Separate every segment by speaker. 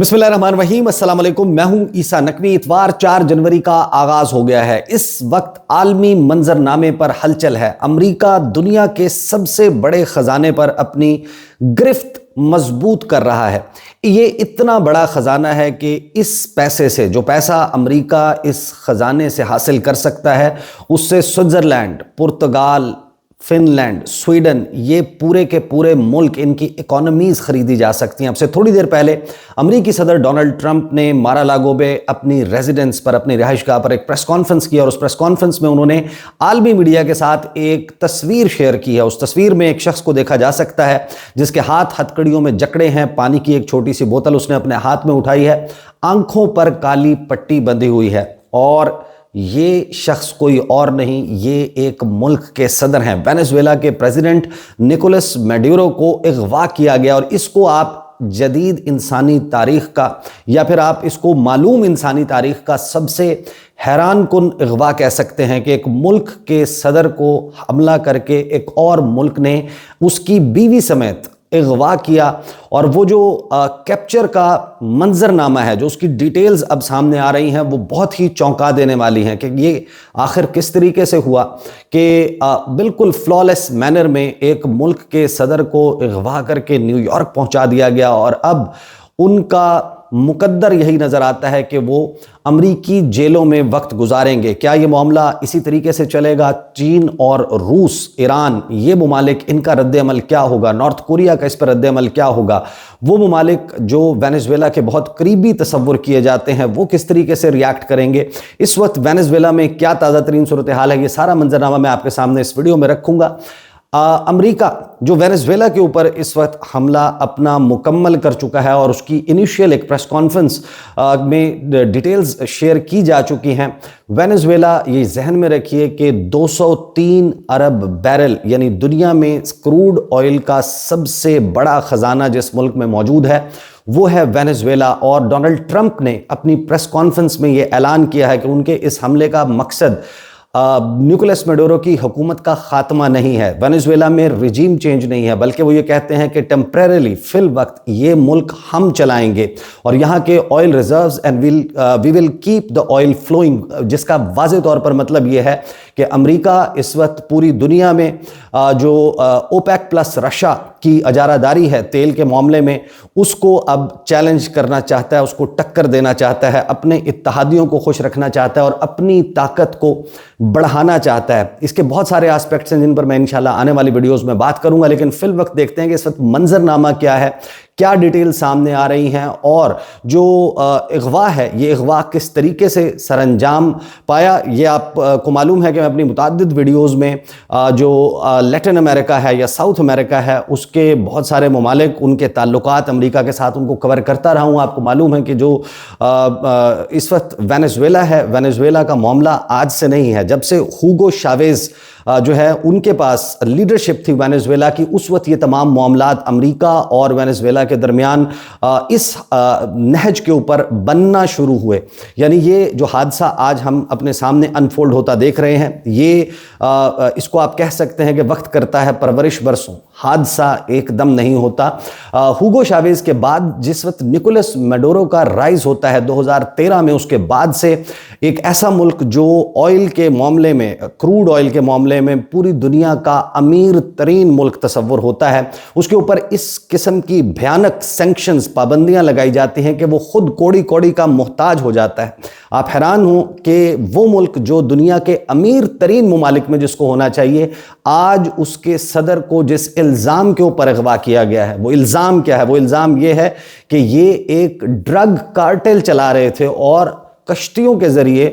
Speaker 1: बिस्मिल्लाहिर्रहमानिर्रहीम, अस्सलाम वालेकुम। मैं हूं ईसा नकवी। इतवार 4 जनवरी का आगाज हो गया है। इस वक्त आलमी मंजरनामे पर हलचल है। अमेरिका दुनिया के सबसे बड़े खजाने पर अपनी गिरफ्त मजबूत कर रहा है। ये इतना बड़ा खजाना है कि इस पैसे से, जो पैसा अमेरिका इस खजाने से हासिल कर सकता है, उससे स्विट्जरलैंड, पुर्तगाल, फिनलैंड, स्वीडन, ये पूरे के पूरे मुल्क, इनकी इकोनॉमीज खरीदी जा सकती हैं। अब से थोड़ी देर पहले अमेरिकी सदर डोनाल्ड ट्रंप ने मारा लागो में अपनी रेजिडेंस पर, अपनी रिहाइशगाह पर एक प्रेस कॉन्फ्रेंस किया और उस प्रेस कॉन्फ्रेंस में उन्होंने आलमी मीडिया के साथ एक तस्वीर शेयर की है। उस तस्वीर में एक शख्स को देखा जा सकता है जिसके हाथ हथकड़ियों में जकड़े हैं। पानी की एक छोटी सी बोतल उसने अपने हाथ में उठाई है। आंखों पर काली पट्टी बंधी हुई है और ये शख्स कोई और नहीं, ये एक मुल्क के सदर हैं। वेनेजुएला के प्रेसिडेंट निकोलस मैडुरो को अगवा किया गया और इसको आप जदीद इंसानी तारीख का, या फिर आप इसको मालूम इंसानी तारीख का सबसे हैरान कुन अगवा कह सकते हैं कि एक मुल्क के सदर को हमला करके एक और मुल्क ने उसकी बीवी समेत अगवा किया। और वो जो कैप्चर का मंजरनामा है, जो उसकी डिटेल्स अब सामने आ रही हैं, वो बहुत ही चौंका देने वाली हैं कि ये आखिर किस तरीके से हुआ कि बिल्कुल फ्लॉलेस मैनर में एक मुल्क के सदर को अगवा करके न्यूयॉर्क पहुंचा दिया गया और अब उनका मुकद्दर यही नजर आता है कि वो अमरीकी जेलों में वक्त गुजारेंगे। क्या ये मामला इसी तरीके से चलेगा? चीन और रूस, ईरान, ये ममालिक, इनका रद्द-ए-अमल क्या होगा? नॉर्थ कोरिया का इस पर रद्द-ए-अमल क्या होगा? वो ममालिक जो वेनेजुएला के बहुत करीबी तस्वुर किए जाते हैं, वो किस तरीके से रिएक्ट करेंगे? इस वक्त वेनेजुएला में क्या ताज़ा तरीन सूरत हाल है, ये सारा मंजरनामा मैं आपके सामने इस वीडियो में रखूंगा। अमेरिका जो वेनेजुएला के ऊपर इस वक्त हमला अपना मुकम्मल कर चुका है और उसकी इनिशियल एक प्रेस कॉन्फ्रेंस में डिटेल्स शेयर की जा चुकी हैं। वेनेजुएला, ये जहन में रखिए कि 203 अरब बैरल, यानी दुनिया में क्रूड ऑयल का सबसे बड़ा खजाना जिस मुल्क में मौजूद है वो है वेनेजुएला। और डोनाल्ड ट्रंप ने अपनी प्रेस कॉन्फ्रेंस में ये ऐलान किया है कि उनके इस हमले का मकसद निकोलस मैडुरो की हुकूमत का खात्मा नहीं है, वेनेजुएला में रिजीम चेंज नहीं है, बल्कि वो ये कहते हैं कि टेम्परेरली, फिल वक्त ये मुल्क हम चलाएंगे और यहाँ के oil reserves and we will keep the oil flowing, जिसका वाज़े तौर पर मतलब ये है कि अमेरिका इस वक्त पूरी दुनिया में जो ओपेक प्लस रशिया की अजारादारी है तेल के मामले में, उसको अब चैलेंज करना चाहता है, उसको टक्कर देना चाहता है, अपने इत्तेहादियों को खुश रखना चाहता है और अपनी ताकत को बढ़ाना चाहता है। इसके बहुत सारे एस्पेक्ट्स हैं जिन पर मैं इंशाल्लाह आने वाली वीडियोस में बात करूंगा, लेकिन फिल वक्त देखते हैं कि इस वक्त मंजरनामा क्या है, क्या डिटेल सामने आ रही हैं और जो अगवा है, ये अगवा किस तरीके से सरअंजाम पाया। ये आपको मालूम है कि मैं अपनी मुताद्दिद वीडियोज़ में जो लैटिन अमेरिका है या साउथ अमेरिका है, उसके बहुत सारे ममालिक, उनके ताल्लुकात अमेरिका के साथ, उनको कवर करता रहा हूँ। आपको मालूम है कि जो इस वक्त वेनेजुएला है, वेनेजुएला का मामला आज से नहीं है। जब से हुगो शावेज जो है उनके पास लीडरशिप थी वेनेजुएला की, उस वक्त ये तमाम मामलात अमेरिका और वेनेजुएला के दरमियान इस नहज के ऊपर बनना शुरू हुए। यानी ये जो हादसा आज हम अपने सामने अनफोल्ड होता देख रहे हैं, ये इसको आप कह सकते हैं कि वक्त करता है परवरिश बरसों, हादसा एकदम नहीं होता। हुगो शावेज के बाद जिस वक्त निकोलस मैडुरो का राइज होता है 2013 में, उसके बाद से एक ऐसा मुल्क जो ऑयल के मामले में, क्रूड ऑयल के मामले में पूरी दुनिया का अमीर तरीन मुल्क तस्वुर होता है, उसके ऊपर इस किस्म की भयानक सैंक्शंस, पाबंदियां लगाई जाती हैं कि वो खुद कोड़ी कोड़ी का मोहताज हो जाता है। आप हैरान हो कि वो मुल्क जो दुनिया के अमीर तरीन ममालिक में जिसको होना चाहिए, आज उसके सदर को जिस इल्ज़ाम के ऊपर अगवा किया गया है, वो इल्ज़ाम क्या है? वो इल्ज़ाम ये है कि ये एक ड्रग कार्टेल चला रहे थे और कश्तियों के ज़रिए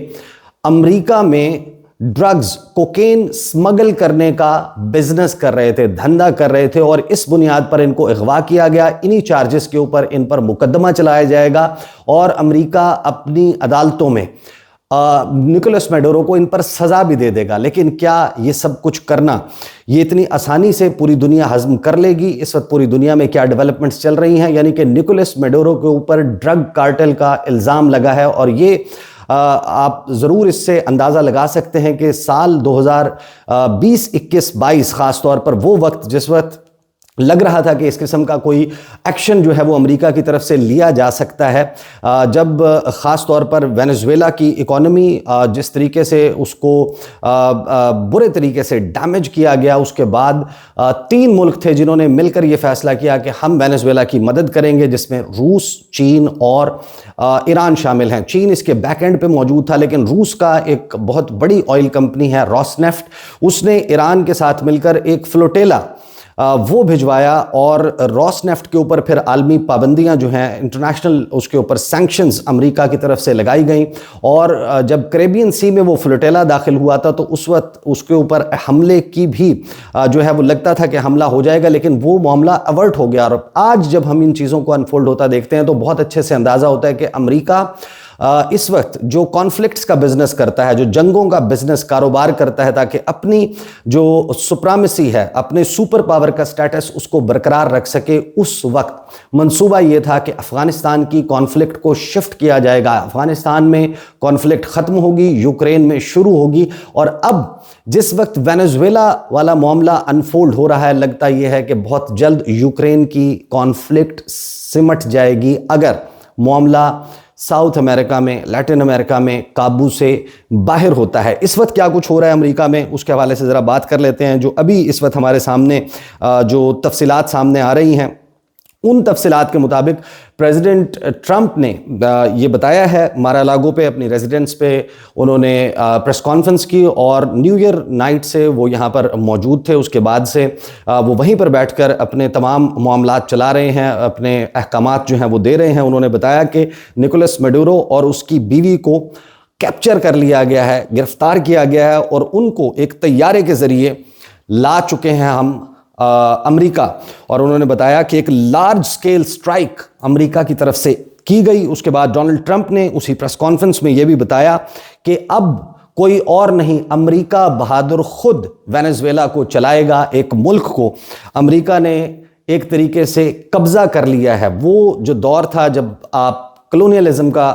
Speaker 1: अमेरिका में ड्रग्स, कोकेन स्मगल करने का बिजनेस कर रहे थे, धंधा कर रहे थे और इस बुनियाद पर इनको अगवा किया गया। इन्हीं चार्जेस के ऊपर इन पर मुकदमा चलाया जाएगा और अमेरिका अपनी अदालतों में निकोलस मैडुरो को इन पर सजा भी दे देगा। लेकिन क्या ये सब कुछ करना ये इतनी आसानी से पूरी दुनिया हजम कर लेगी? इस वक्त पूरी दुनिया में क्या डेवलपमेंट्स चल रही हैं, यानी कि निकोलस मैडुरो के ऊपर ड्रग कार्टेल का इल्ज़ाम लगा है और ये आप ज़रूर इससे अंदाज़ा लगा सकते हैं कि साल 2020, 21, 22 ख़ास तौर पर वो वक्त जिस वक्त लग रहा था कि इस किस्म का कोई एक्शन जो है वो अमेरिका की तरफ से लिया जा सकता है, जब ख़ास तौर पर वेनेजुएला की इकोनॉमी जिस तरीके से उसको बुरे तरीके से डैमेज किया गया, उसके बाद 3 मुल्क थे जिन्होंने मिलकर ये फैसला किया कि हम वेनेजुएला की मदद करेंगे, जिसमें रूस, चीन और ईरान शामिल हैं। चीन इसके बैक एंड पे मौजूद था, लेकिन रूस का एक बहुत बड़ी ऑयल कंपनी है रोसनेफ्ट, उसने ईरान के साथ मिलकर एक फ्लोटेला वो भिजवाया और रोसनेफ्ट के ऊपर फिर आलमी पाबंदियां जो हैं, इंटरनेशनल उसके ऊपर सैंक्शंस अमेरिका की तरफ से लगाई गई। और जब कैरेबियन सी में वो फ्लोटेला दाखिल हुआ था तो उस वक्त उसके ऊपर हमले की भी जो है वो लगता था कि हमला हो जाएगा, लेकिन वो मामला अवर्ट हो गया। और आज जब हम इन चीज़ों को अनफोल्ड होता देखते हैं तो बहुत अच्छे से अंदाज़ा होता है कि अमेरिका इस वक्त जो कॉन्फ्लिक्ट्स का बिजनेस करता है, जो जंगों का बिजनेस कारोबार करता है, ताकि अपनी जो सुप्रामेसी है, अपने सुपर पावर का स्टेटस उसको बरकरार रख सके, उस वक्त मंसूबा ये था कि अफगानिस्तान की कॉन्फ्लिक्ट को शिफ्ट किया जाएगा। अफगानिस्तान में कॉन्फ्लिक्ट खत्म होगी, यूक्रेन में शुरू होगी। और अब जिस वक्त वेनेजुएला वाला मामला अनफोल्ड हो रहा है, लगता यह है कि बहुत जल्द यूक्रेन की कॉन्फ्लिक्ट सिमट जाएगी अगर मामला साउथ अमेरिका में, लैटिन अमेरिका में काबू से बाहर होता है। इस वक्त क्या कुछ हो रहा है अमेरिका में, उसके हवाले से ज़रा बात कर लेते हैं। जो अभी इस वक्त हमारे सामने जो तफसीलात सामने आ रही हैं, उन तफसीलात के मुताबिक प्रेसिडेंट ट्रंप ने ये बताया है, मारा-अ-लागो पे अपनी रेजिडेंस पे उन्होंने प्रेस कॉन्फ्रेंस की और न्यू ईयर नाइट से वो यहाँ पर मौजूद थे। उसके बाद से वो वहीं पर बैठकर अपने तमाम मामलात चला रहे हैं, अपने अहकामात जो हैं वो दे रहे हैं। उन्होंने बताया कि निकोलस मडूरो और उसकी बीवी को कैप्चर कर लिया गया है, गिरफ्तार किया गया है और उनको एक तैयारे के ज़रिए ला चुके हैं हम अमेरिका। और उन्होंने बताया कि एक लार्ज स्केल स्ट्राइक अमेरिका की तरफ से की गई। उसके बाद डोनाल्ड ट्रंप ने उसी प्रेस कॉन्फ्रेंस में यह भी बताया कि अब कोई और नहीं, अमेरिका बहादुर खुद वेनेजुएला को चलाएगा। एक मुल्क को अमेरिका ने एक तरीके से कब्जा कर लिया है। वो जो दौर था जब आप कॉलोनियलिज्म का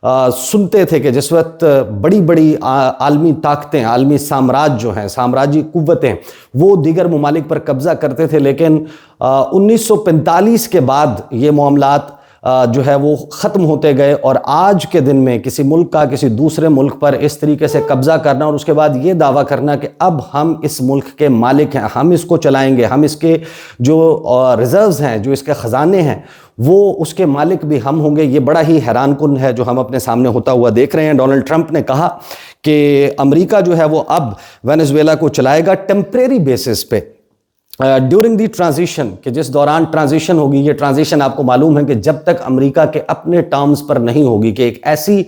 Speaker 1: सुनते थे कि जिस वक्त बड़ी बड़ी आलमी ताकतें, आलमी साम्राज्य जो हैं, साम्राज्य कुव्वतें, वो दीगर ममालिक पर कब्जा करते थे, लेकिन 1945 के बाद ये मामलात जो है वो ख़त्म होते गए। और आज के दिन में किसी मुल्क का किसी दूसरे मुल्क पर इस तरीके से कब्ज़ा करना और उसके बाद ये दावा करना कि अब हम इस मुल्क के मालिक हैं, हम इसको चलाएंगे, हम इसके जो रिज़र्व्स हैं, जो इसके ख़जाने हैं, वो उसके मालिक भी हम होंगे, ये बड़ा ही हैरान कुन है जो हम अपने सामने होता हुआ देख रहे हैं। डोनाल्ड ट्रंप ने कहा कि अमेरिका जो है वो अब वेनेजुएला को चलाएगा टेम्परेरी बेसिस पे ड्यूरिंग दी ट्रांजिशन, कि जिस दौरान ट्रांजिशन होगी, ये ट्रांजिशन आपको मालूम है कि जब तक अमेरिका के अपने टर्म्स पर नहीं होगी, कि एक ऐसी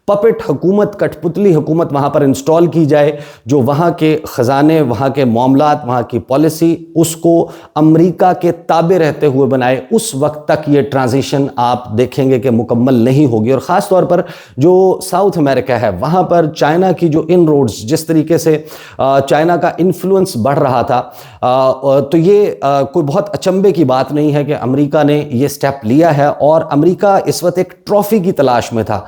Speaker 1: पपेट हुकूमत, कठपुतली हुकूमत वहाँ पर इंस्टॉल की जाए जो वहाँ के ख़जाने, वहाँ के मामलात, वहाँ की पॉलिसी उसको अमेरिका के ताबे रहते हुए बनाए, उस वक्त तक ये ट्रांजिशन आप देखेंगे कि मुकम्मल नहीं होगी। और ख़ास तौर पर जो साउथ अमेरिका है, वहाँ पर चाइना की जो इनरोड्स, जिस तरीके से चाइना का इन्फ्लुएंस बढ़ रहा था, तो ये कोई बहुत अचंभे की बात नहीं है कि अमेरिका ने ये स्टेप लिया है। और अमेरिका इस वक्त एक ट्रॉफी की तलाश में था।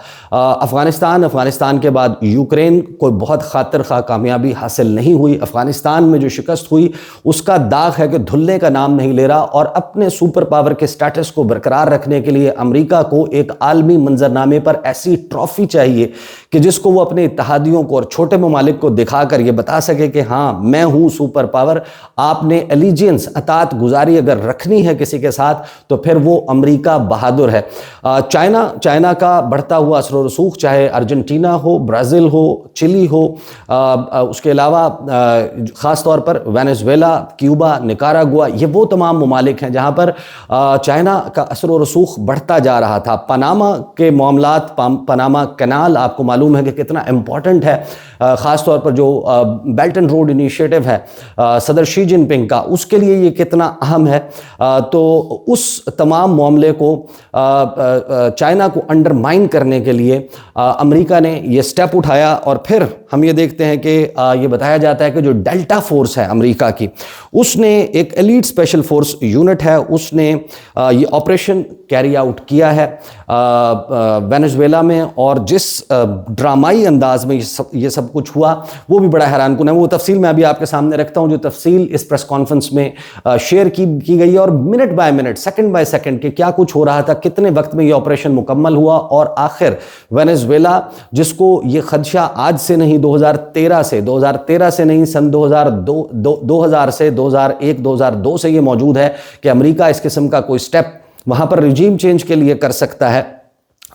Speaker 1: अफगानिस्तान के बाद यूक्रेन कोई बहुत खातिर खा कामयाबी हासिल नहीं हुई। अफगानिस्तान में जो शिकस्त हुई उसका दाग है कि धुलने का नाम नहीं ले रहा। और अपने सुपर पावर के स्टेटस को बरकरार रखने के लिए अमेरिका को एक आलमी मंजरनामे पर ऐसी ट्रॉफी चाहिए कि जिसको वो अपने इत्तेहादियों को और छोटे ममालिक को दिखाकर ये बता सके कि हाँ, मैं हूँ सुपर पावर। आपने एलिजियंस, अतात गुजारी अगर रखनी है किसी के साथ तो फिर वो अमेरिका बहादुर है। चाइना का बढ़ता हुआ असर रसूख, चाहे अर्जेंटीना हो, ब्राज़ील हो, चिली हो, उसके अलावा ख़ास तौर पर वेनेजुएला, क्यूबा, निकारागुआ, ये वो तमाम ममालिक हैं जहाँ पर चाइना का असर रसूख बढ़ता जा रहा था। पनामा के मामलात, पनामा कैनाल आपको मालूम है कि कितना इम्पॉर्टेंट है, ख़ास तौर पर जो बेल्ट एंड रोड इनिशिएटिव है सदर शी जिनपिंग का, उसके लिए ये कितना अहम है। तो उस तमाम मामले को चाइना को अंडरमाइन करने के लिए अमेरिका ने ये स्टेप उठाया। और फिर हम ये देखते हैं कि ये बताया जाता है कि जो डेल्टा फोर्स है अमेरिका की, उसने एक एलीट स्पेशल फोर्स यूनिट है, उसने ये ऑपरेशन कैरी आउट किया है वेनेजुएला में। और जिस ड्रामाई अंदाज में ये सब कुछ हुआ, वो भी बड़ा हैरानकुन है। वो तफसील मैं अभी आपके सामने रखता हूं, जो तफसील इस प्रेस कॉन्फ्रेंस में शेयर की गई है, और minute by minute, second by second के क्या कुछ हो रहा था, कितने वक्त में ये ऑपरेशन मुकम्मल हुआ, और आखिर वेनेजुएला, जिसको ये खदशा आज से नहीं 2013 से नहीं, सन 2000 से 2001 2002 से ये मौजूद है कि अमेरिका इस किस्म का कोई स्टेप वहां पर रिजीम चेंज के लिए कर सकता है।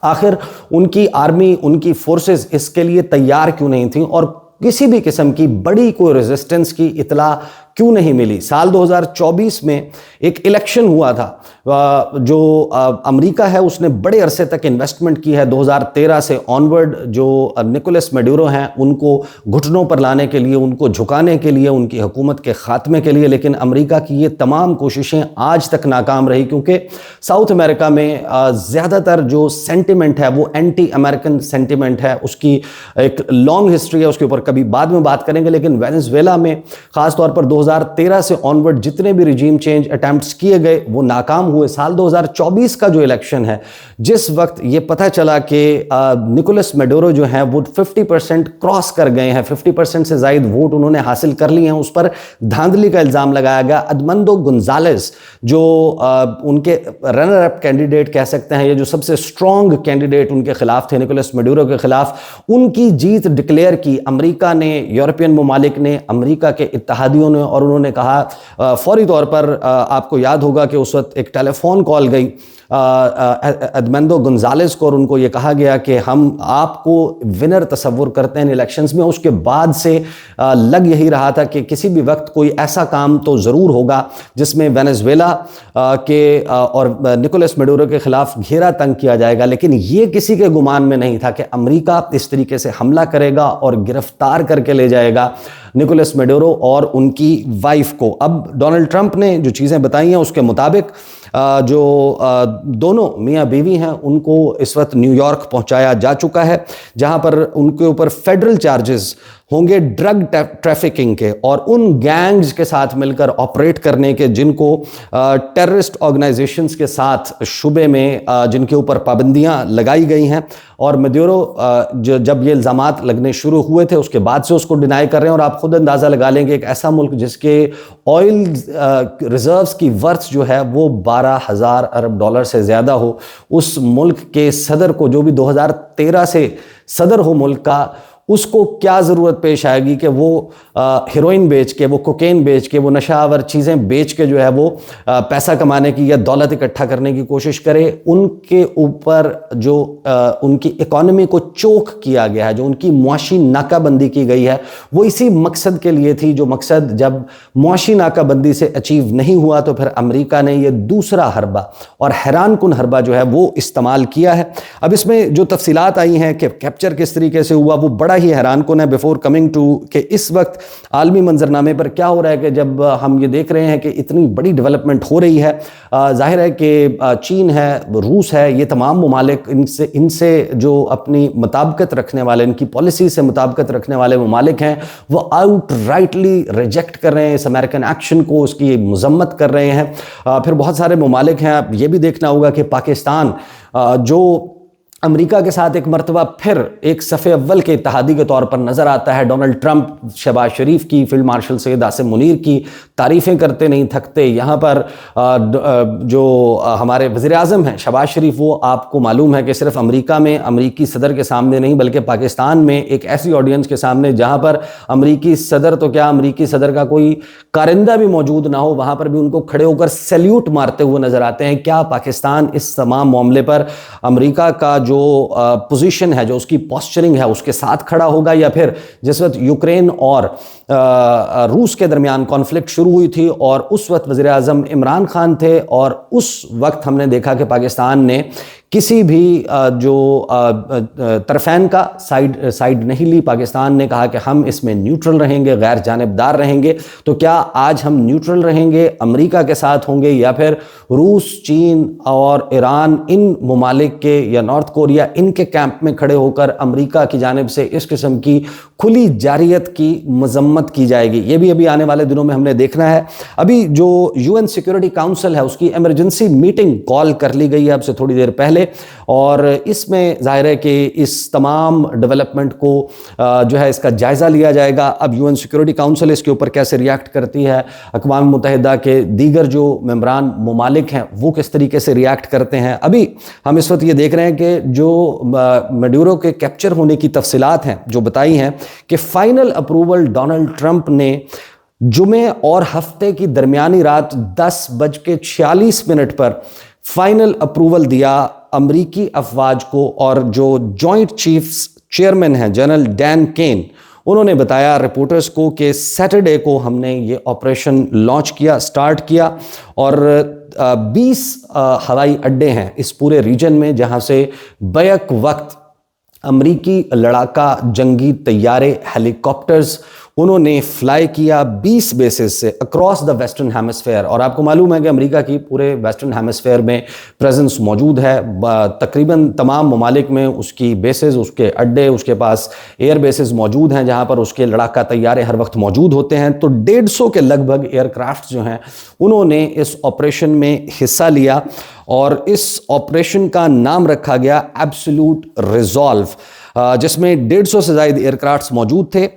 Speaker 1: आखिर उनकी आर्मी, उनकी फोर्सेस इसके लिए तैयार क्यों नहीं थी, और किसी भी किस्म की बड़ी कोई रेजिस्टेंस की इतला क्यों नहीं मिली। साल 2024 में एक इलेक्शन हुआ था, जो अमेरिका है उसने बड़े अरसे तक इन्वेस्टमेंट की है 2013 से ऑनवर्ड, जो निकोलस मैडुरो हैं उनको घुटनों पर लाने के लिए, उनको झुकाने के लिए, उनकी हुकूमत के खात्मे के लिए। लेकिन अमेरिका की ये तमाम कोशिशें आज तक नाकाम रही, क्योंकि साउथ अमेरिका में ज़्यादातर जो सेंटिमेंट है वो एंटी अमेरिकन सेंटिमेंट है, उसकी एक लॉन्ग हिस्ट्री है, उसके ऊपर कभी बाद में बात करेंगे। लेकिन वेनेजुएला में ख़ासतौर पर 2013 से ऑनवर्ड जितने भी रिजीम चेंज अटेम्प्ट्स किए गए वो नाकाम हुए। साल 2024 का जो इलेक्शन है, जिस वक्त ये पता चला कि निकोलस मैडुरो जो है वो 50% क्रॉस कर गए हैं, 50% से ज़ायद वोट उन्होंने हासिल कर लिए हैं, उस पर धांधली का इल्ज़ाम लगाया गया। एडमंडो गोंजालेस, जो उनके रनर अप कैंडिडेट कह सकते हैं, ये जो सबसे स्ट्रॉन्ग कैंडिडेट उनके खिलाफ थे निकोलस मैडुरो के खिलाफ, उनकी जीत डिक्लेयर की अमेरिका ने, यूरोपियन ममालिक ने, अमेरिका के इत्तेहादियों ने, और उन्होंने कहा फौरी तौर पर, आपको याद होगा कि उस वक्त एक टेलीफोन कॉल गई एडमंडो गोंजालेस को, और उनको ये कहा गया कि हम आपको विनर तस्वुर करते हैं इलेक्शंस में। उसके बाद से लग यही रहा था कि किसी भी वक्त कोई ऐसा काम तो ज़रूर होगा जिसमें वेनेजुएला के और निकोलस मैडुरो के खिलाफ घेरा तंग किया जाएगा। लेकिन ये किसी के गुमान में नहीं था कि अमेरिका इस तरीके से हमला करेगा और गिरफ्तार करके ले जाएगा निकोलस मैडुरो और उनकी वाइफ को। अब डोनाल्ड ट्रंप ने जो चीज़ें बताई हैं उसके मुताबिक जो दोनों मियाँ बीवी हैं उनको इस वक्त न्यूयॉर्क पहुंचाया जा चुका है, जहां पर उनके ऊपर फेडरल चार्जेस होंगे ड्रग ट्रैफिकिंग के और उन गैंग्स के साथ मिलकर ऑपरेट करने के, जिनको टेररिस्ट ऑर्गेनाइजेशंस के साथ शुबे में जिनके ऊपर पाबंदियां लगाई गई हैं। और मैडुरो जब ये इल्ज़ामात लगने शुरू हुए थे उसके बाद से उसको डिनाई कर रहे हैं। और आप खुद अंदाज़ा लगा लेंगे, एक ऐसा मुल्क जिसके ऑयल रिजर्व्स की वर्थ जो है वो 12,000 अरब डॉलर से ज़्यादा हो, उस मुल्क के सदर को, जो भी 2013 से सदर हो मुल्क का, उसको क्या ज़रूरत पेश आएगी कि वो हेरोइन बेच के, वो कोकेन बेच के, वो नशावर चीज़ें बेच के जो है वो पैसा कमाने की या दौलत इकट्ठा करने की कोशिश करे। उनके ऊपर जो उनकी इकॉनमी को चोक किया गया है, जो उनकी मुआशी नाकाबंदी की गई है, वो इसी मकसद के लिए थी, जो मकसद जब मुआशी नाकाबंदी से अचीव नहीं हुआ तो फिर अमेरिका ने ये दूसरा हरबा और हैरान कुन हरबा जो है वो इस्तेमाल किया है। अब इसमें जो तफसीलात आई हैं कि कैप्चर किस तरीके से हुआ वो बड़ा ही हैरान कुन है। बिफोर कमिंग टू कि इस वक्त आलमी मंजरनामे पर क्या हो रहा है कि जब हम ये देख रहे हैं कि इतनी बड़ी डेवलपमेंट हो रही है, जाहिर है कि चीन है, रूस है, ये तमाम ममालिक इनसे जो अपनी मुताबिकत रखने वाले, इनकी पॉलिसी से मुताबिकत रखने वाले ममालिक हैं, वो आउट राइटली रिजेक्ट कर रहे हैं इस अमेरिकन एक्शन को, उसकी मजम्मत कर रहे हैं। फिर बहुत सारे ममालिक हैं, अब ये भी देखना होगा कि पाकिस्तान जो अमेरिका के साथ एक मरतबा फिर एक सफ़े अव्वल के इत्तेहादी के तौर पर नज़र आता है। डोनाल्ड ट्रंप शहबाज शरीफ की, फील्ड मार्शल सैयद आसिम मुनीर की तारीफ़ें करते नहीं थकते। यहाँ पर जो हमारे वज़ीर आज़म हैं शहबाज शरीफ, वो आपको मालूम है कि सिर्फ अमेरिका में अमेरिकी सदर के सामने नहीं बल्कि पाकिस्तान में एक ऐसी ऑडियंस के सामने जहाँ पर अमेरिकी सदर तो क्या, अमेरिकी सदर का कोई कारिंदा भी मौजूद ना हो, वहाँ पर भी उनको खड़े होकर सैल्यूट मारते हुए नज़र आते हैं। क्या पाकिस्तान इस तमाम मामले पर अमेरिका का जो पोजीशन है, जो उसकी पोस्चरिंग है, उसके साथ खड़ा होगा, या फिर जिस वक्त यूक्रेन और रूस के दरमियान कॉन्फ्लिक्ट शुरू हुई थी और उस वक्त वज़ीर आज़म इमरान खान थे और उस वक्त हमने देखा कि पाकिस्तान ने किसी भी जो तरफ़ैन का साइड नहीं ली। पाकिस्तान ने कहा कि हम इसमें न्यूट्रल रहेंगे, गैर जानिबदार रहेंगे। तो क्या आज हम न्यूट्रल रहेंगे, अमेरिका के साथ होंगे, या फिर रूस, चीन और ईरान, इन ममालिक के या नॉर्थ कोरिया, इनके कैंप में खड़े होकर अमेरिका की जानिब से इस किस्म की खुली जारियत की मजम्मत की जाएगी? ये भी अभी आने वाले दिनों में हमने देखना है। अभी जो UN सिक्योरिटी काउंसिल है उसकी एमरजेंसी मीटिंग कॉल कर ली गई है अब से थोड़ी देर पहले, मिले। और इसमें जाहिर है कि इस तमाम डेवलपमेंट को जो है इसका जायज़ा लिया जाएगा। अब यूएन सिक्योरिटी काउंसिल इसके ऊपर कैसे रिएक्ट करती है, अक़वाम मुत्तहिदा के दीगर जो मेंबरान ममालिक हैं वो किस तरीके से रिएक्ट करते हैं। अभी हम इस वक्त ये देख रहे हैं कि जो मेडुरो के कैप्चर होने की तफसीलात हैं जो बताई हैं कि फाइनल अप्रूवल डोनाल्ड ट्रंप ने जुमे और हफ्ते की दरमियानी रात 10:46 पर फाइनल अप्रूवल दिया अमरीकी अफवाज को। और जो जॉइंट चीफ्स चेयरमैन हैं जनरल डैन केन, उन्होंने बताया रिपोर्टर्स को कि सैटरडे को हमने ये ऑपरेशन लॉन्च किया, स्टार्ट किया। और 20 हवाई अड्डे हैं इस पूरे रीजन में जहां से बैक वक्त अमरीकी लड़ाका जंगी तैयारे हेलीकॉप्टर्स उन्होंने फ्लाई किया 20 बेसेस से अक्रॉस द वेस्टर्न हेमिस्फेयर। और आपको मालूम है कि अमेरिका की पूरे वेस्टर्न हेमिस्फेयर में प्रेजेंस मौजूद है। तकरीबन तमाम ममालिक में उसकी बेसेस, उसके अड्डे, उसके पास एयर बेसेस मौजूद हैं जहां पर उसके लड़ाका तैयारे हर वक्त मौजूद होते हैं। तो 150 के लगभग एयरक्राफ्ट जो हैं उन्होंने इस ऑपरेशन में हिस्सा लिया और इस ऑपरेशन का नाम रखा गया एब्सोल्यूट रिजॉल्व, जिसमें 150 से ज़ायद एयरक्राफ्ट्स मौजूद थे।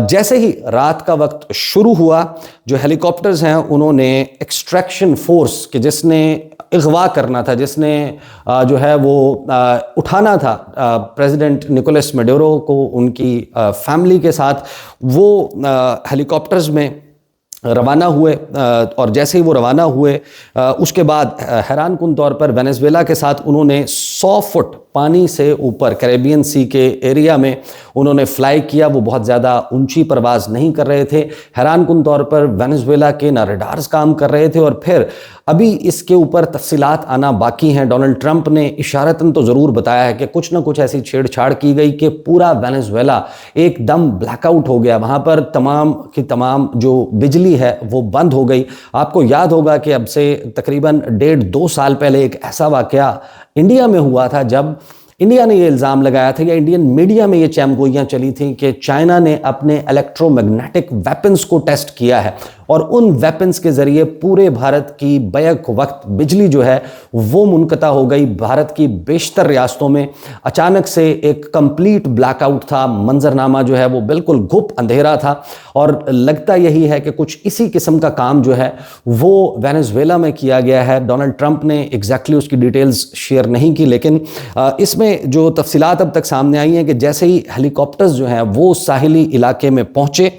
Speaker 1: जैसे ही रात का वक्त शुरू हुआ, जो हेलीकॉप्टर्स हैं उन्होंने एक्सट्रैक्शन फोर्स के जिसने अगवा करना था, जिसने जो है वो उठाना था प्रेसिडेंट निकोलस मेडुरो को उनकी फैमिली के साथ, वो हेलीकॉप्टर्स में रवाना हुए। और जैसे ही वो रवाना हुए उसके बाद हैरान कुन तौर पर वेनेजुएला के साथ उन्होंने 100 फुट पानी से ऊपर कैरेबियन सी के एरिया में उन्होंने फ्लाई किया। वो बहुत ज़्यादा ऊंची परवाज नहीं कर रहे थे। हैरान कुन तौर पर वेनेजुएला के ना रडार्स काम कर रहे थे। और फिर अभी इसके ऊपर तफसीलात आना बाकी हैं। डोनाल्ड ट्रंप ने इशारतन तो ज़रूर बताया है कि कुछ ना कुछ ऐसी छेड़छाड़ की गई कि पूरा वेनेजुएला एकदम ब्लैकआउट हो गया। वहाँ पर तमाम की तमाम जो बिजली है वो बंद हो गई। आपको याद होगा कि अब से तकरीबन 1.5-2 साल पहले एक ऐसा वाकया इंडिया में हुआ था जब इंडिया ने ये इल्ज़ाम लगाया था या इंडियन मीडिया में ये चैमगोइयाँ चली थी कि चाइना ने अपने इलेक्ट्रोमैग्नेटिक वेपन्स को टेस्ट किया है और उन वेपन्स के ज़रिए पूरे भारत की बैक वक्त बिजली जो है वो मुनक़ता हो गई। भारत की बेशतर रियासतों में अचानक से एक कंप्लीट ब्लैकआउट था। मंजरनामा जो है वो बिल्कुल घुप अंधेरा था। और लगता यही है कि कुछ इसी किस्म का काम जो है वो वेनेजुएला में किया गया है। डोनाल्ड ट्रंप ने एग्जैक्टली उसकी डिटेल्स शेयर नहीं की, लेकिन इसमें जो तफसीलात अब तक सामने आई हैं कि जैसे ही हेलीकॉप्टर्स जो हैं वो साहिली इलाके में पहुंचे,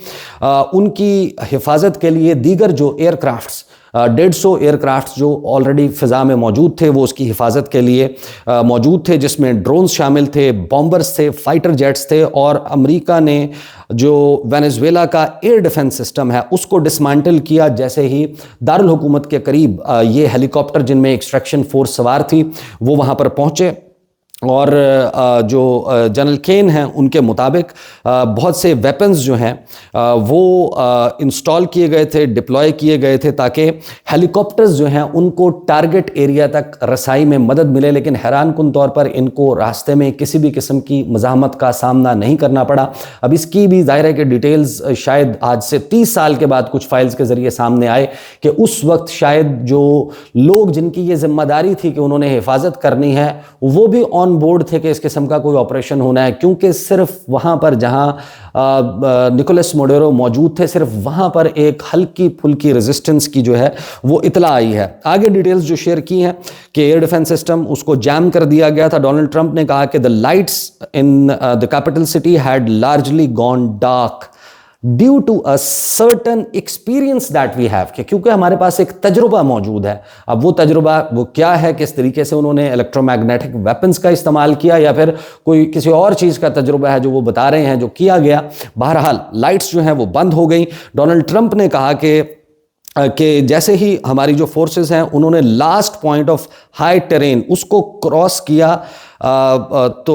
Speaker 1: उनकी हिफाजत के लिए दीगर जो एयरक्राफ्ट्स 150 एयरक्राफ्ट जो ऑलरेडी फ़िज़ा में मौजूद थे वो उसकी हिफाजत के लिए मौजूद थे, जिसमें ड्रोन्स शामिल थे, बॉम्बर्स थे, फाइटर जेट्स थे। और अमेरिका ने जो वेनेजुएला का एयर डिफेंस सिस्टम है उसको डिसमेंटल किया जैसे ही दारुल हुकूमत के करीब ये हेलीकॉप्टर जिनमें एक्सट्रैक्शन फोर्स सवार थी वो वहाँ पर पहुँचे। और जो जनरल केन हैं उनके मुताबिक बहुत से वेपन्स जो हैं वो इंस्टॉल किए गए थे, डिप्लॉय किए गए थे ताकि हेलीकॉप्टर्स जो हैं उनको टारगेट एरिया तक रसाई में मदद मिले। लेकिन हैरान कुन तौर पर इनको रास्ते में किसी भी किस्म की मज़ाहमत का सामना नहीं करना पड़ा। अब इसकी भी ज़ाहिर है कि डिटेल्स शायद आज से 30 साल के बाद कुछ फाइल्स के ज़रिए सामने आए कि उस वक्त शायद जो लोग जिनकी ये जिम्मेदारी थी कि उन्होंने हिफाजत करनी है वो भी ऑन बोर्ड थे कि इस किस्म का कोई ऑपरेशन होना है, क्योंकि सिर्फ वहां पर जहां निकोलस मेडुरो मौजूद थे सिर्फ वहां पर एक हल्की फुल्की रेजिस्टेंस की जो है वो इतला आई है। आगे डिटेल्स जो शेयर की हैं कि एयर डिफेंस सिस्टम उसको जैम कर दिया गया था। डोनाल्ड ट्रंप ने कहा कि the lights in the capital city had largely gone dark due to a certain experience that we have, क्योंकि हमारे पास एक तजुर्बा मौजूद है। अब वो तजुर्बा वो क्या है, किस तरीके से उन्होंने इलेक्ट्रोमैग्नेटिक वेपन्स का इस्तेमाल किया या फिर कोई किसी और चीज़ का तजुर्बा है जो वो बता रहे हैं जो किया गया। बहरहाल लाइट्स जो हैं वो बंद हो गई। डोनाल्ड ट्रंप ने कहा कि जैसे ही हमारी जो फोर्सेस हैं उन्होंने last point of high terrain उसको क्रॉस किया तो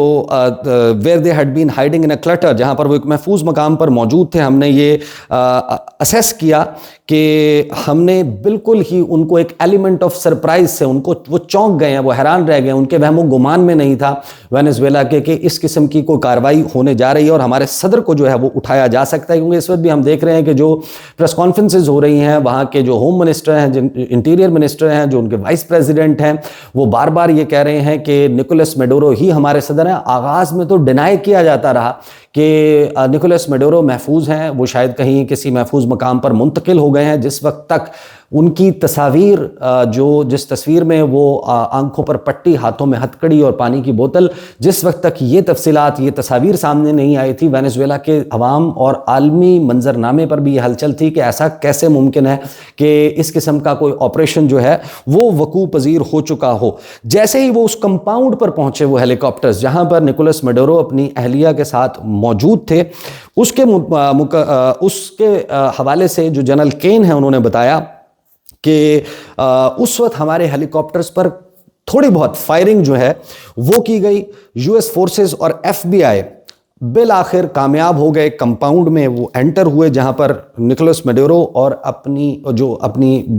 Speaker 1: where they had been hiding in a clutter, जहाँ पर वो एक महफूज मकाम पर मौजूद थे, हमने ये असेस किया कि हमने बिल्कुल ही उनको एक एलिमेंट ऑफ सरप्राइज से उनको वो चौंक गए हैं, वो हैरान रह गए, उनके वहमो गुमान में नहीं था वेनेजुएला के कि इस किस्म की कोई कार्रवाई होने जा रही है और हमारे सदर को जो है वो उठाया जा सकता है। क्योंकि इस वक्त भी हम देख रहे हैं कि जो प्रेस कॉन्फ्रेंसेज हो रही हैं वहाँ के जो होम मिनिस्टर हैं, इंटीरियर मिनिस्टर हैं, जो उनके वाइस प्रेसिडेंट हैं, वो बार बार ये कह रहे हैं कि निकोलस मेडुरो ही हमारे सदर हैं। आगाज में तो डिनाई किया जाता रहा कि निकोलस मेडुरो महफूज हैं, वो शायद कहीं किसी महफूज मकाम पर मुंतकिल हो गए हैं। जिस वक्त तक उनकी तस्वीर जिस तस्वीर में वो आंखों पर पट्टी, हाथों में हथकड़ी और पानी की बोतल, जिस वक्त तक ये तफसीलात, ये तस्वीर सामने नहीं आई थी, वेनेजुएला के अवाम और आलमी मंजरनामे पर भी ये हलचल थी कि ऐसा कैसे मुमकिन है कि इस किस्म का कोई ऑपरेशन जो है वो वकू पजीर हो चुका हो। जैसे ही वो उस कंपाउंड पर पहुंचे, वो हेलीकॉप्टर्स जहां पर निकोलस मेडुरो अपनी अहलिया के साथ मौजूद थे, उसके हवाले से जो जनरल केन है उन्होंने बताया कि उस वक्त हमारे हेलीकॉप्टर्स पर थोड़ी बहुत फायरिंग जो है वो की गई। यूएस फोर्सेस और एफबीआई बिल आखिर कामयाब हो गए, कंपाउंड में वो एंटर हुए जहां पर निकोलस मेडुरो और अपनी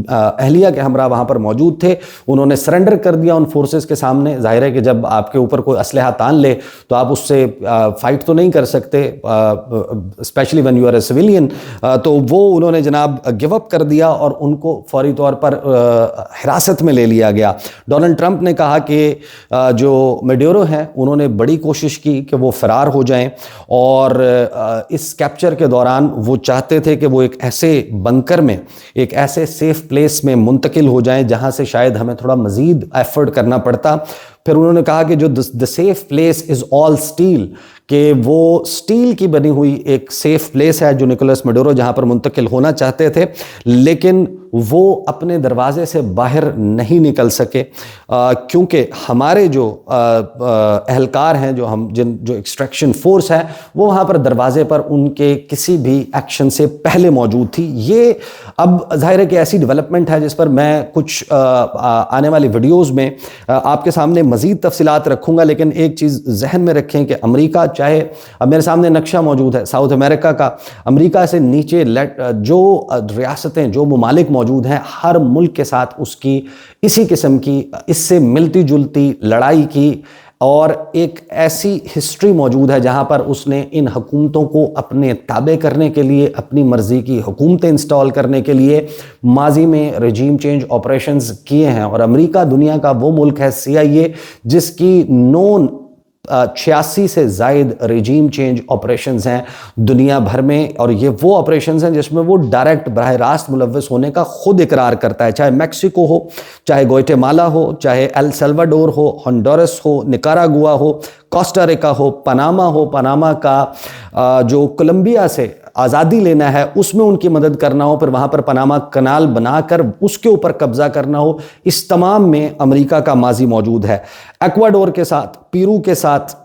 Speaker 1: अहलिया के हमरा वहां पर मौजूद थे। उन्होंने सरेंडर कर दिया उन फोर्सेस के सामने। जाहिर है कि जब आपके ऊपर कोई असलहा तान ले तो आप उससे फाइट तो नहीं कर सकते, specially when you are a civilian. तो वो उन्होंने जनाब गिव अप कर दिया और उनको फौरी तौर पर हिरासत में ले लिया गया। डोनाल्ड ट्रंप ने कहा कि जो मेडुरो हैं उन्होंने बड़ी कोशिश की कि वो फरार हो जाएं और इस कैप्चर के दौरान वो चाहते थे कि वो एक ऐसे बंकर में, एक ऐसे सेफ प्लेस में मुंतकिल हो जाएं जहां से शायद हमें थोड़ा मजीद एफर्ट करना पड़ता। फिर उन्होंने कहा कि जो the safe place is all steel, कि वो स्टील की बनी हुई एक सेफ प्लेस है जो निकोलस मेडुरो जहां पर मुंतकिल होना चाहते थे, लेकिन वो अपने दरवाजे से बाहर नहीं निकल सके क्योंकि हमारे जो एहलकार हैं, जो एक्सट्रैक्शन फोर्स है, वो वहां पर दरवाजे पर उनके किसी भी एक्शन से पहले मौजूद थी। ये अब जाहिर है कि ऐसी डेवलपमेंट है जिस पर मैं कुछ आने वाली वीडियोस में आपके सामने मजीद तफसीलात रखूंगा। लेकिन एक चीज़ जहन में रखें कि अमेरिका, चाहे अब मेरे सामने नक्शा मौजूद है साउथ अमेरिका का, अमेरिका से नीचे जो रियासतें, जो ममालिक मौजूद हैं, हर मुल्क के साथ उसकी इसी किस्म की, इससे मिलती जुलती लड़ाई की और एक ऐसी हिस्ट्री मौजूद है जहां पर उसने इन हुकूमतों को अपने ताबे करने के लिए, अपनी मर्जी की हुकूमतें इंस्टॉल करने के लिए माजी में रजीम चेंज ऑपरेशंस किए हैं। और अमेरिका दुनिया का वो मुल्क है, CIA, जिसकी नोन 86 से जायद रजीम चेंज ऑपरेशंस हैं दुनिया भर में। और ये वो ऑपरेशंस हैं जिसमें वो डायरेक्ट बराह रास्त मुलव्वस होने का खुद इकरार करता है, चाहे मैक्सिको हो, चाहे ग्वाटेमाला हो, चाहे एल सल्वाडोर हो, होंडुरस हो, निकारागुआ हो, कोस्टा रिका हो, पनामा का जो कोलंबिया से आज़ादी लेना है उसमें उनकी मदद करना हो, फिर वहाँ पर पनामा कनाल बनाकर उसके ऊपर कब्जा करना हो, इस तमाम में अमेरिका का माजी मौजूद है। एक्वाडोर के साथ, पेरू के साथ,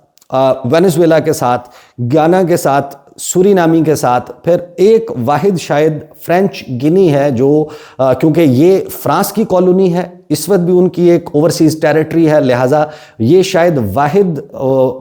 Speaker 1: वेनेजुएला के साथ, गाना के साथ, सूरीनामी के साथ, फिर एक वाहिद शायद फ्रेंच गिनी है जो क्योंकि ये फ्रांस की कॉलोनी है, इस वक्त भी उनकी एक ओवरसीज टेरिटरी है, लिहाजा ये शायद वाहिद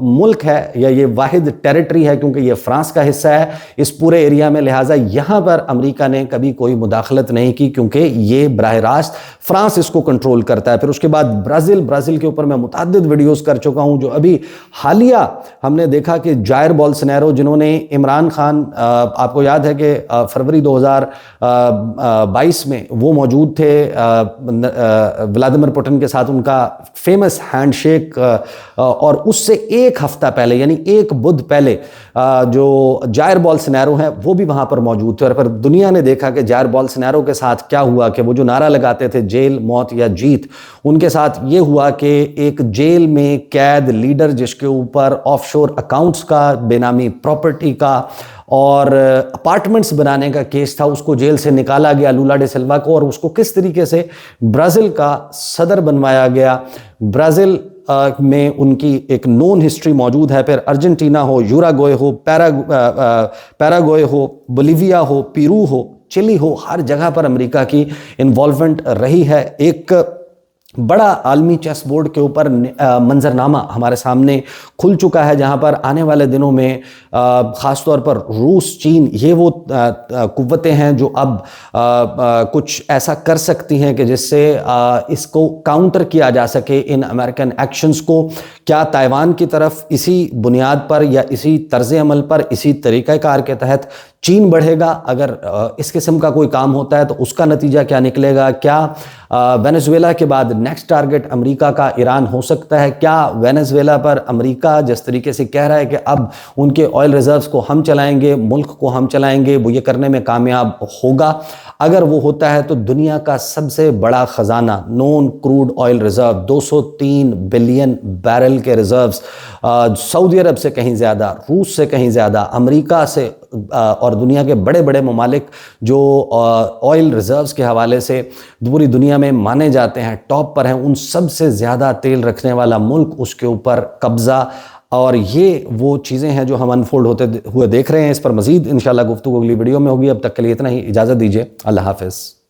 Speaker 1: मुल्क है या ये वाहिद टेरिटरी है क्योंकि ये फ्रांस का हिस्सा है इस पूरे एरिया में। लिहाजा यहाँ पर अमेरिका ने कभी कोई मुदाखलत नहीं की क्योंकि ये बराह रास्त फ्रांस इसको कंट्रोल करता है। फिर उसके बाद ब्राज़ील के ऊपर मैं मुतअद्दिद वीडियोस कर चुका हूँ। जो अभी हालिया हमने देखा कि जायर बोल्सोनारो, जिन्होंने इमरान खान, आपको याद है कि फरवरी 2022 में वो मौजूद थे, व्लादिमीर पुतिन के साथ उनका फेमस हैंडशेक, और उससे एक हफ्ता पहले यानी एक बुध पहले जो जायर बोल्सोनारो हैं वो भी वहां पर मौजूद थे। और फिर दुनिया ने देखा कि जायर बोल्सोनारो के साथ क्या हुआ, कि वो जो नारा लगाते थे जेल, मौत या जीत, उनके साथ ये हुआ कि एक जेल में कैद लीडर जिसके ऊपर ऑफशोर अकाउंट्स का, बेनामी प्रॉपर्टी का और अपार्टमेंट्स बनाने का केस था, उसको जेल से निकाला गया, लूला डे सिल्वा को, और उसको किस तरीके से ब्राज़ील का सदर बनवाया गया। ब्राज़ील में उनकी एक नोन हिस्ट्री मौजूद है। फिर अर्जेंटीना हो, यूराग्वे हो, पैराग्वे हो, बोलीविया हो, पेरू हो, चिली हो, हर जगह पर अमेरिका की इन्वॉल्वमेंट रही है। एक बड़ा आलमी चेस बोर्ड के ऊपर मंजरनामा हमारे सामने खुल चुका है जहां पर आने वाले दिनों में ख़ास तौर पर रूस, चीन, ये वो कुव्वतें हैं जो अब कुछ ऐसा कर सकती हैं कि जिससे इसको काउंटर किया जा सके, इन अमेरिकन एक्शंस को। क्या ताइवान की तरफ इसी बुनियाद पर या इसी तर्ज अमल पर, इसी तरीक़ाकार के तहत चीन बढ़ेगा? अगर इस किस्म का कोई काम होता है तो उसका नतीजा क्या निकलेगा? क्या वेनेजुएला के बाद नेक्स्ट टारगेट अमेरिका का ईरान हो सकता है? क्या वेनेजुएला पर अमेरिका जिस तरीके से कह रहा है कि अब उनके ऑयल रिजर्व्स को हम चलाएंगे, मुल्क को हम चलाएंगे, वो ये करने में कामयाब होगा? अगर वो होता है तो दुनिया का सबसे बड़ा खजाना non crude oil reserve 203 billion barrel के रिजर्व्स, सऊदी अरब से कहीं ज़्यादा, रूस से कहीं ज़्यादा, अमेरिका से और दुनिया के बड़े बड़े ममालिक जो ऑयल रिजर्व्स के हवाले से पूरी दुनिया में माने जाते हैं, टॉप पर हैं, उन सब से ज़्यादा तेल रखने वाला मुल्क, उसके ऊपर कब्ज़ा। और ये वो चीज़ें हैं जो हम अनफोल्ड होते हुए देख रहे हैं। इस पर मज़ीद इंशाल्लाह गुफ्तगू अगली वीडियो में होगी। अब तक के लिए इतना ही, इजाज़त दीजिए। अल्लाह हाफ़िज़।